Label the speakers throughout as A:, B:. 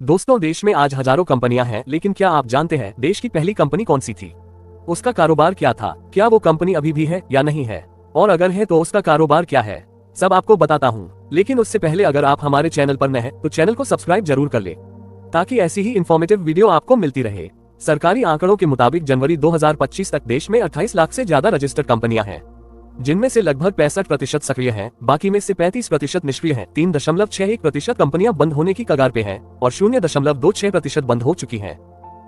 A: दोस्तों, देश में आज हजारों कंपनियां हैं, लेकिन क्या आप जानते हैं देश की पहली कंपनी कौन सी थी? उसका कारोबार क्या था? क्या वो कंपनी अभी भी है या नहीं है? और अगर है तो उसका कारोबार क्या है? सब आपको बताता हूँ, लेकिन उससे पहले अगर आप हमारे चैनल पर नए हैं तो चैनल को सब्सक्राइब जरूर कर ले, ताकि ऐसी ही इन्फॉर्मेटिव वीडियो आपको मिलती रहे। सरकारी आंकड़ों के मुताबिक जनवरी 2025 तक देश में 28 लाख से ज्यादा रजिस्टर्ड कंपनियां हैं, जिनमें से लगभग 65% सक्रिय हैं, बाकी में से 35% निष्क्रिय हैं, 3.61% कंपनियां बंद होने की कगार पे हैं और 0.26% बंद हो चुकी हैं।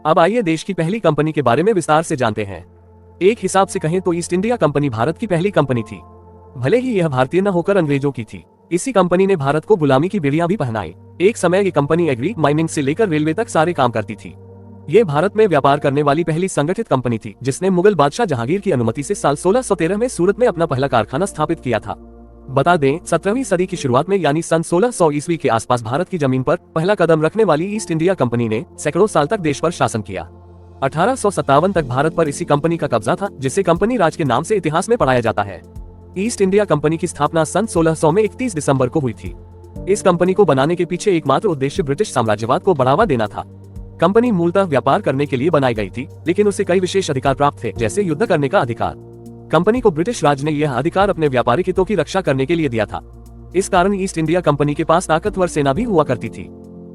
A: अब आइए देश की पहली कंपनी के बारे में विस्तार से जानते हैं। एक हिसाब से कहें तो ईस्ट इंडिया कंपनी भारत की पहली कंपनी थी, भले ही यह भारतीय न होकर अंग्रेजों की थी। इसी कंपनी ने भारत को गुलामी की बेड़ियां भी पहनाई। एक समय ये कंपनी एग्री माइनिंग से लेकर रेलवे तक सारे काम करती थी। ये भारत में व्यापार करने वाली पहली संगठित कंपनी थी, जिसने मुगल बादशाह जहांगीर की अनुमति से साल 1613 में सूरत में अपना पहला कारखाना स्थापित किया था। बता दें, 17वीं सदी की शुरुआत में यानी सन 1600 ईस्वी के आसपास भारत की जमीन पर पहला कदम रखने वाली ईस्ट इंडिया कंपनी ने सैकड़ों साल तक देश पर शासन किया। 1857 तक भारत पर इसी कंपनी का कब्जा था, जिसे कंपनी राज के नाम से इतिहास में पढ़ाया जाता है। ईस्ट इंडिया कंपनी की स्थापना सन 1600 में 31 दिसंबर को हुई थी। इस कंपनी को बनाने के पीछे एकमात्र उद्देश्य ब्रिटिश साम्राज्यवाद को बढ़ावा देना था। कंपनी मूलतः व्यापार करने के लिए बनाई गई थी, लेकिन उसे कई विशेष अधिकार प्राप्त थे, जैसे युद्ध करने का अधिकार। कंपनी को ब्रिटिश राज ने यह अधिकार अपने व्यापारिक हितों की रक्षा करने के लिए दिया था। इस कारण ईस्ट इंडिया कंपनी के पास ताकतवर सेना भी हुआ करती थी।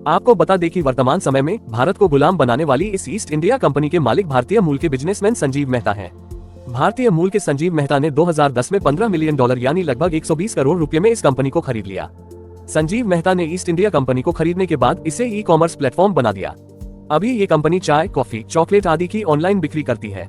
A: आपको बता दें कि वर्तमान समय में भारत को गुलाम बनाने वाली इस ईस्ट इंडिया कंपनी के मालिक भारतीय मूल के बिजनेसमैन संजीव मेहता हैं। भारतीय मूल के संजीव मेहता ने 2010 में $15 मिलियन यानी लगभग 120 करोड़ रुपए में इस कंपनी को खरीद लिया। संजीव मेहता ने ईस्ट इंडिया कंपनी को खरीदने के बाद इसे ई कॉमर्स प्लेटफॉर्म बना दिया। अभी ये कंपनी चाय, कॉफी, चॉकलेट आदि की ऑनलाइन बिक्री करती है।